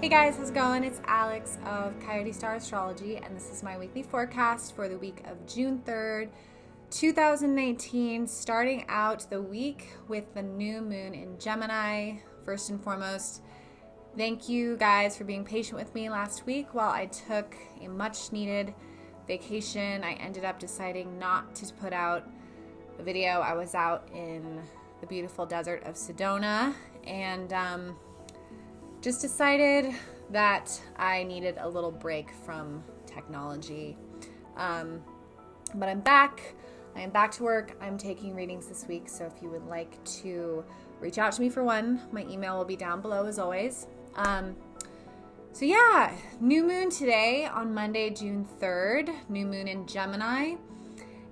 Hey guys, how's it going? It's Alex of Coyote Star Astrology, and this is my weekly forecast for the week of June 3rd, 2019, starting out the week with the new moon in Gemini. First and foremost, thank you guys for being patient with me last week while I took a much needed vacation. I ended up deciding not to put out a video. I was out in the beautiful desert of Sedona and just decided that I needed a little break from technology. But I'm back. I am back to work. I'm taking readings this week, so if you would like to reach out to me for one, my email will be down below as always. So yeah, new moon today on Monday, June 3rd, new moon in Gemini.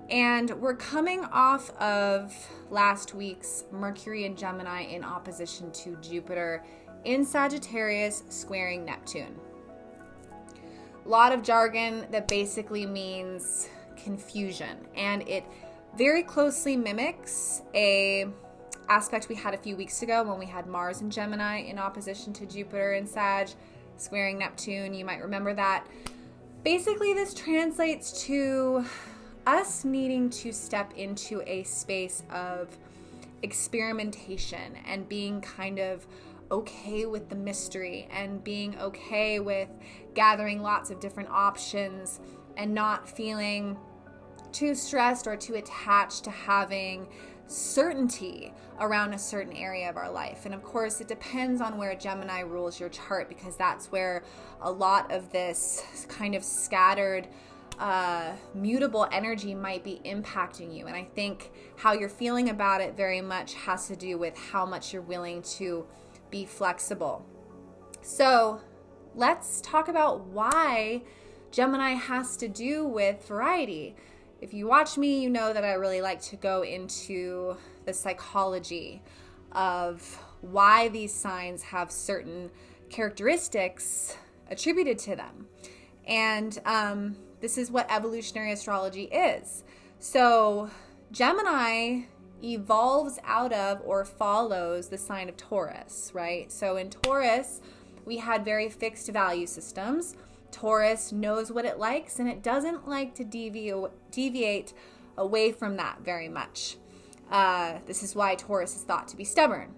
And we're coming off of last week's Mercury in Gemini in opposition to Jupiter in Sagittarius squaring Neptune. A lot of jargon that basically means confusion, and it very closely mimics a aspect we had a few weeks ago when we had Mars in Gemini in opposition to Jupiter in Sag squaring Neptune. You might remember that. Basically, this translates to us needing to step into a space of experimentation and being kind of okay with the mystery and being okay with gathering lots of different options and not feeling too stressed or too attached to having certainty around a certain area of our life. And of course, it depends on where Gemini rules your chart, because that's where a lot of this kind of scattered mutable energy might be impacting you. And I think how you're feeling about it very much has to do with how much you're willing to be flexible. So let's talk about why Gemini has to do with variety. If you watch me, you know that I really like to go into the psychology of why these signs have certain characteristics attributed to them. And this is what evolutionary astrology is. So Gemini evolves out of or follows the sign of Taurus, right? So in Taurus, we had very fixed value systems. Taurus knows what it likes, and it doesn't like to deviate away from that very much. This is why Taurus is thought to be stubborn.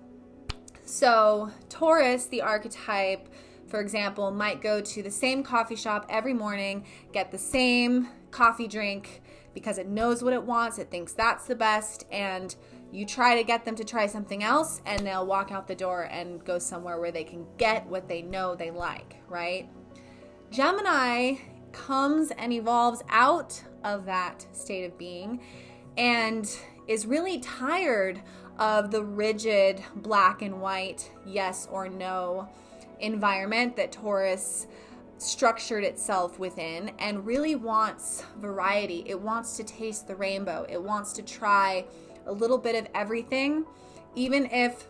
So Taurus, the archetype, for example, might go to the same coffee shop every morning, get the same coffee drink because it knows what it wants, it thinks that's the best, and you try to get them to try something else, and they'll walk out the door and go somewhere where they can get what they know they like, right? Gemini comes and evolves out of that state of being and is really tired of the rigid black and white yes or no environment that Taurus structured itself within, and really wants variety. It wants to taste the rainbow. It wants to try a little bit of everything. Even if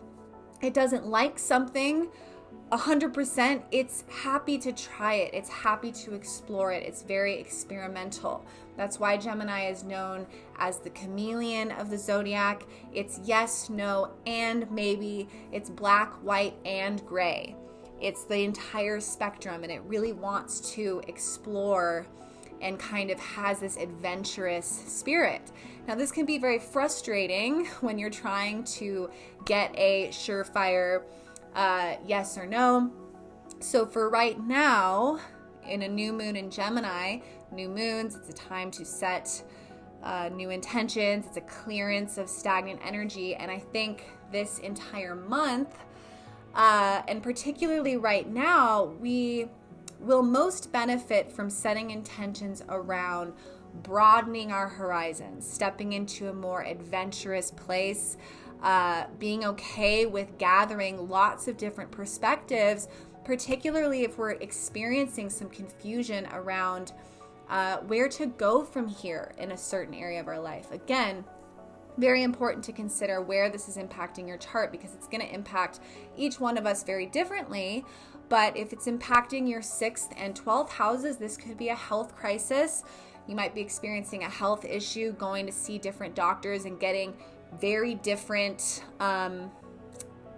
it doesn't like something 100%, it's happy to try it. It's happy to explore it. It's very experimental. That's why Gemini is known as the chameleon of the zodiac. It's yes, no, and maybe. It's black, white, and gray. It's the entire spectrum, and it really wants to explore and kind of has this adventurous spirit. Now, this can be very frustrating when you're trying to get a surefire yes or no. So for right now, in a new moon in Gemini, new moons, it's a time to set new intentions. It's a clearance of stagnant energy. And I think this entire month, and particularly right now, we will most benefit from setting intentions around broadening our horizons, stepping into a more adventurous place, being okay with gathering lots of different perspectives, particularly if we're experiencing some confusion around where to go from here in a certain area of our life. Again, very important to consider where this is impacting your chart, because it's going to impact each one of us very differently. But if it's impacting your 6th and 12th houses, this could be a health crisis. You might be experiencing a health issue, going to see different doctors and getting very different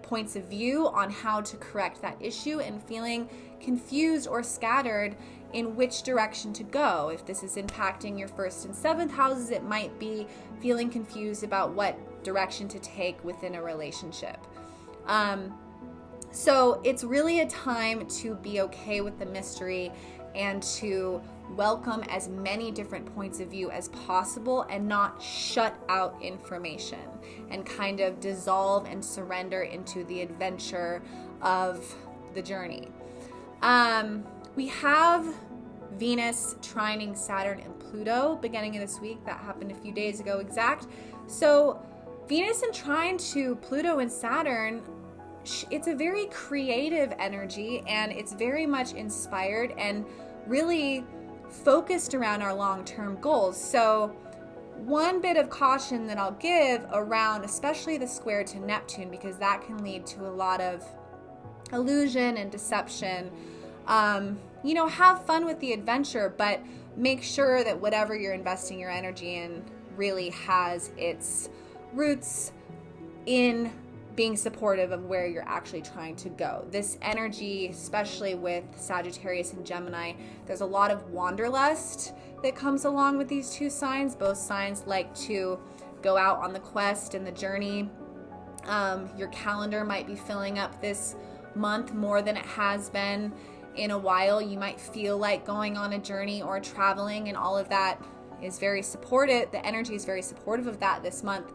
points of view on how to correct that issue, and feeling confused or scattered in which direction to go. If this is impacting your 1st and 7th houses, it might be feeling confused about what direction to take within a relationship. So it's really a time to be okay with the mystery and to welcome as many different points of view as possible and not shut out information and kind of dissolve and surrender into the adventure of the journey. We have Venus trining Saturn and Pluto beginning of this week. That happened a few days ago exact. So Venus in trine to Pluto and Saturn, it's a very creative energy, and it's very much inspired and really focused around our long-term goals. So one bit of caution that I'll give around especially the square to Neptune, because that can lead to a lot of illusion and deception. Have fun with the adventure, but make sure that whatever you're investing your energy in really has its roots in being supportive of where you're actually trying to go. This energy, especially with Sagittarius and Gemini, there's a lot of wanderlust that comes along with these two signs. Both signs like to go out on the quest and the journey. Your calendar might be filling up this month more than it has been in a while. You might feel like going on a journey or traveling, and all of that is very supportive. The energy is very supportive of that this month.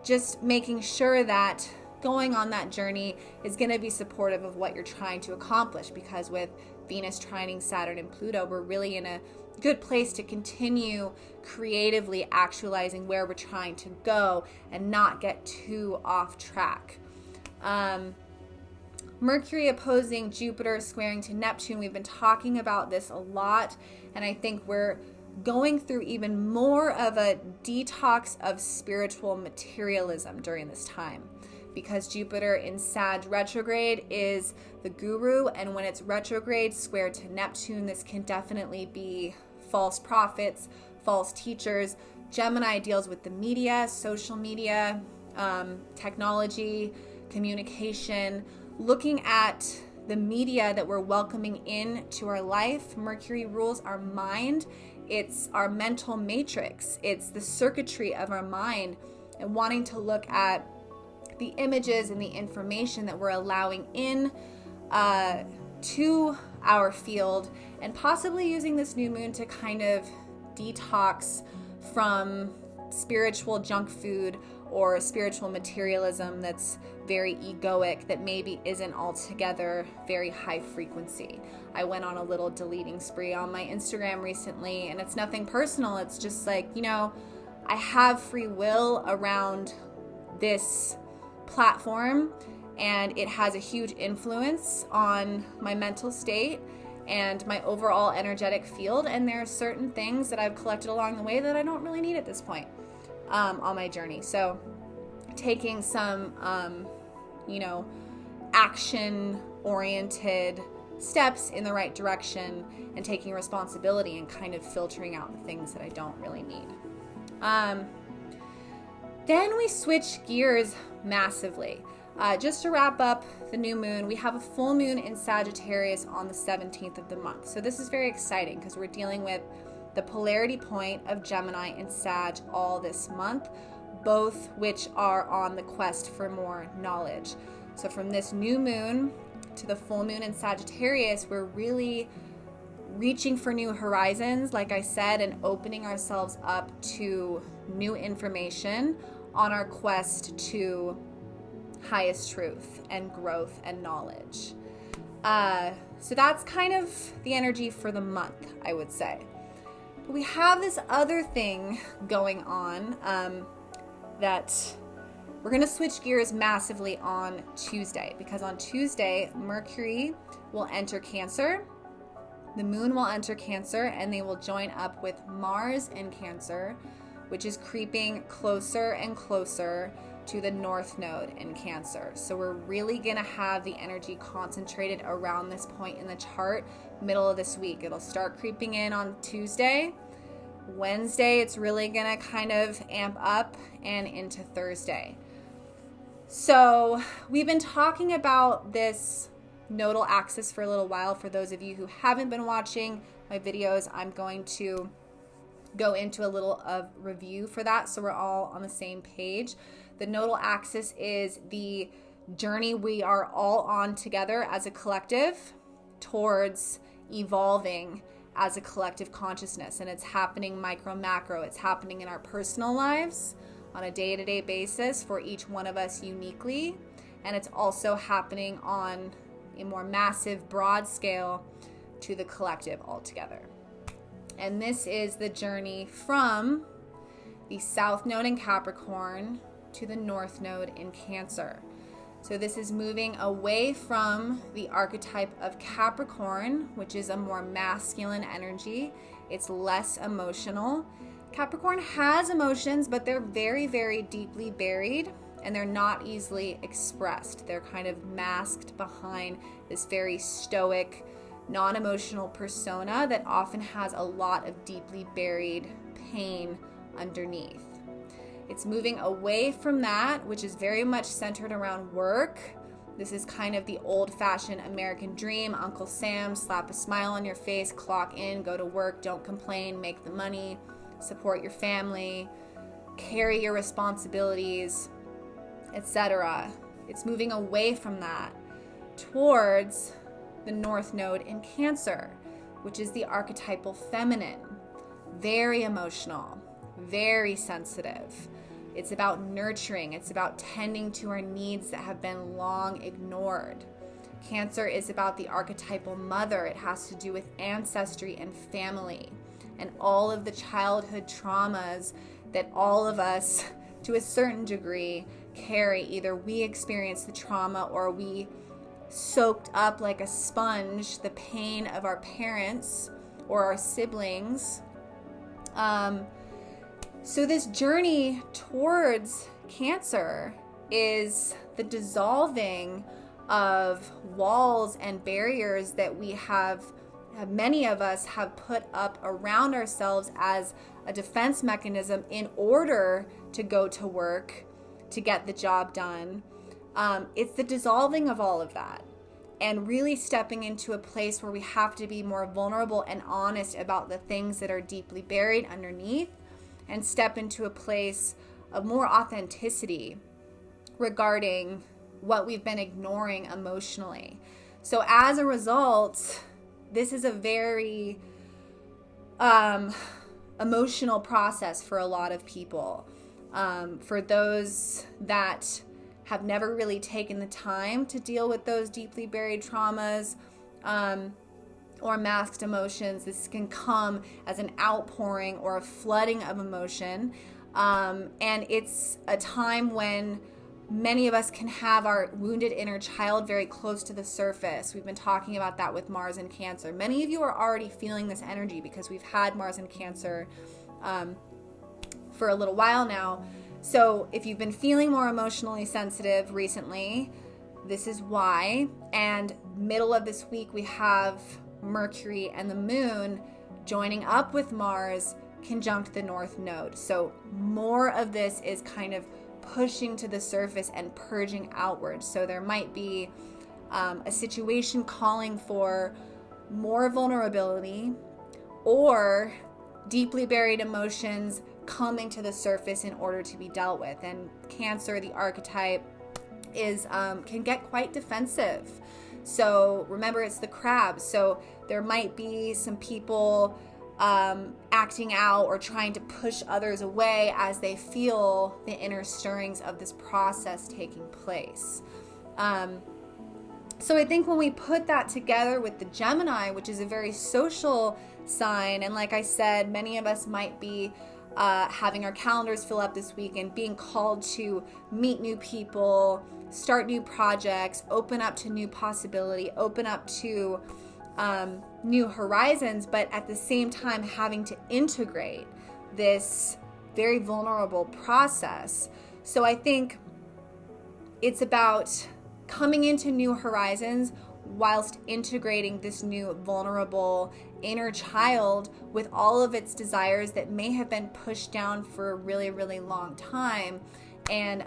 Just making sure that going on that journey is going to be supportive of what you're trying to accomplish, because with Venus trining Saturn and Pluto, we're really in a good place to continue creatively actualizing where we're trying to go and not get too off track. Mercury opposing Jupiter, squaring to Neptune. We've been talking about this a lot, and I think we're going through even more of a detox of spiritual materialism during this time, because Jupiter in Sag retrograde is the guru, and when it's retrograde squared to Neptune, this can definitely be false prophets, false teachers. Gemini deals with the media, social media, technology, communication, looking at the media that we're welcoming into our life. Mercury rules our mind. It's our mental matrix. It's the circuitry of our mind, and wanting to look at the images and the information that we're allowing in to our field, and possibly using this new moon to kind of detox from spiritual junk food or spiritual materialism that's very egoic, that maybe isn't altogether very high frequency. I went on a little deleting spree on my Instagram recently, and it's nothing personal. It's just like, I have free will around this platform, and it has a huge influence on my mental state and my overall energetic field. And there are certain things that I've collected along the way that I don't really need at this point on my journey. So taking some, action-oriented steps in the right direction and taking responsibility and kind of filtering out the things that I don't really need. Then we switch gears massively. Just to wrap up the new moon, we have a full moon in Sagittarius on the 17th of the month. So this is very exciting because we're dealing with the polarity point of Gemini and Sag all this month, both which are on the quest for more knowledge. So from this new moon to the full moon in Sagittarius, we're really reaching for new horizons, like I said, and opening ourselves up to new information on our quest to highest truth and growth and knowledge. So that's kind of the energy for the month, I would say. But we have this other thing going on that we're going to switch gears massively on Tuesday, because on Tuesday, Mercury will enter Cancer, the moon will enter Cancer, and they will join up with Mars in Cancer, which is creeping closer and closer to the North Node in Cancer. So we're really going to have the energy concentrated around this point in the chart, middle of this week. It'll start creeping in on Tuesday. Wednesday, it's really going to kind of amp up, and into Thursday. So we've been talking about this nodal axis for a little while. For those of you who haven't been watching my videos, I'm going to go into a little of review for that so we're all on the same page. The nodal axis is the journey we are all on together as a collective towards evolving as a collective consciousness, and it's happening micro macro. It's happening in our personal lives on a day-to-day basis for each one of us uniquely, and it's also happening on a more massive, broad scale to the collective altogether. And this is the journey from the South Node in Capricorn to the North Node in Cancer. So this is moving away from the archetype of Capricorn, which is a more masculine energy. It's less emotional. Capricorn has emotions, but they're very, very deeply buried, and they're not easily expressed. They're kind of masked behind this very stoic, non-emotional persona that often has a lot of deeply buried pain underneath. It's moving away from that, which is very much centered around work. This is kind of the old-fashioned American dream. Uncle Sam, slap a smile on your face, clock in, go to work, don't complain, make the money, support your family, carry your responsibilities, etc. It's moving away from that towards the North Node in Cancer, which is the archetypal feminine. Very emotional, very sensitive. It's about nurturing. It's about tending to our needs that have been long ignored. Cancer is about the archetypal mother. It has to do with ancestry and family and all of the childhood traumas that all of us, to a certain degree, carry. Either we experience the trauma or we soaked up like a sponge the pain of our parents or our siblings. So this journey towards Cancer is the dissolving of walls and barriers that we have, many of us have put up around ourselves as a defense mechanism in order to go to work, to get the job done. It's the dissolving of all of that and really stepping into a place where we have to be more vulnerable and honest about the things that are deeply buried underneath, and step into a place of more authenticity regarding what we've been ignoring emotionally. So as a result, this is a very emotional process for a lot of people. For those that have never really taken the time to deal with those deeply buried traumas, or masked emotions, this can come as an outpouring or a flooding of emotion. And it's a time when many of us can have our wounded inner child very close to the surface. We've been talking about that with Mars and Cancer. Many of you are already feeling this energy because we've had Mars and Cancer for a little while now. So if you've been feeling more emotionally sensitive recently, this is why. And middle of this week, we have Mercury and the Moon joining up with Mars conjunct the North Node. So more of this is kind of pushing to the surface and purging outwards. So there might be a situation calling for more vulnerability or deeply buried emotions coming to the surface in order to be dealt with. And Cancer, the archetype, is can get quite defensive. So remember, it's the crab. So there might be some people acting out or trying to push others away as they feel the inner stirrings of this process taking place. So I think when we put that together with the Gemini, which is a very social sign, and like I said, many of us might be having our calendars fill up this week and being called to meet new people, start new projects, open up to new possibility, open up to new horizons, but at the same time having to integrate this very vulnerable process. So I think it's about coming into new horizons whilst integrating this new vulnerable inner child with all of its desires that may have been pushed down for a really, really long time. And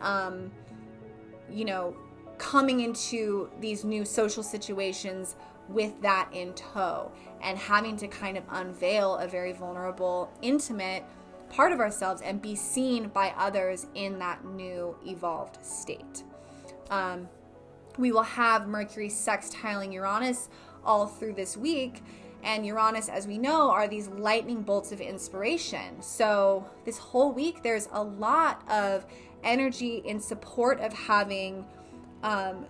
coming into these new social situations with that in tow, and having to kind of unveil a very vulnerable, intimate part of ourselves and be seen by others in that new evolved state. We will have Mercury sextiling Uranus all through this week, and Uranus, as we know, are these lightning bolts of inspiration. So this whole week there's a lot of energy in support of having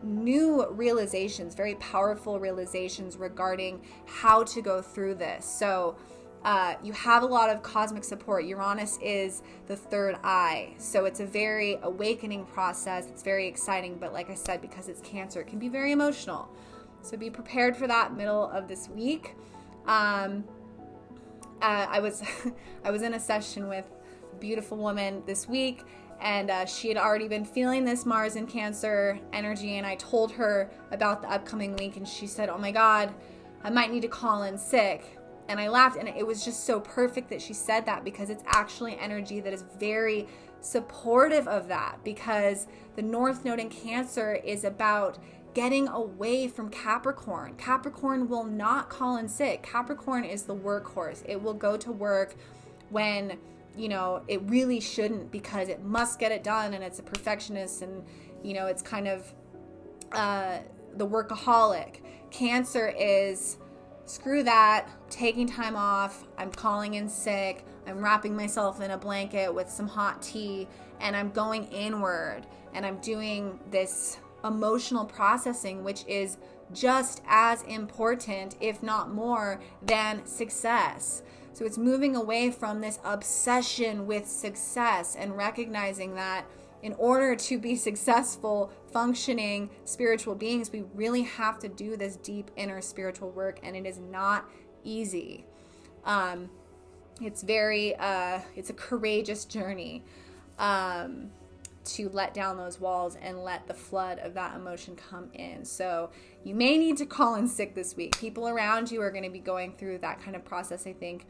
new realizations, very powerful realizations regarding how to go through this. So you have a lot of cosmic support. Uranus is the third eye, so it's a very awakening process. It's very exciting, but like I said, because it's Cancer, it can be very emotional. So be prepared for that middle of this week. I was I was in a session with a beautiful woman this week, and she had already been feeling this Mars in Cancer energy, and I told her about the upcoming week, and she said, "Oh my God, I might need to call in sick." And I laughed, and it was just so perfect that she said that, because it's actually energy that is very supportive of that, because the North Node in Cancer is about getting away from Capricorn. Capricorn will not call in sick. Capricorn is the workhorse. It will go to work when, it really shouldn't, because it must get it done, and it's a perfectionist, and, it's kind of the workaholic. Cancer is, screw that, taking time off, I'm calling in sick, I'm wrapping myself in a blanket with some hot tea, and I'm going inward, and I'm doing this emotional processing, which is just as important, if not more, than success. So it's moving away from this obsession with success and recognizing that in order to be successful, functioning spiritual beings, we really have to do this deep inner spiritual work, and it is not easy. It's a courageous journey to let down those walls and let the flood of that emotion come in. So you may need to call in sick this week. People around you are going to be going through that kind of process, I think.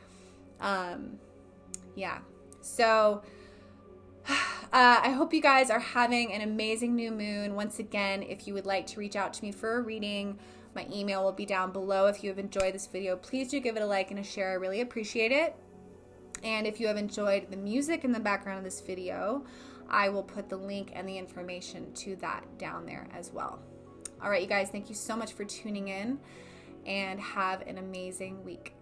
So I hope you guys are having an amazing new moon. Once again, if you would like to reach out to me for a reading, my email will be down below. If you have enjoyed this video, please do give it a like and a share. I really appreciate it. And if you have enjoyed the music in the background of this video, I will put the link and the information to that down there as well. All right, you guys, thank you so much for tuning in, and have an amazing week.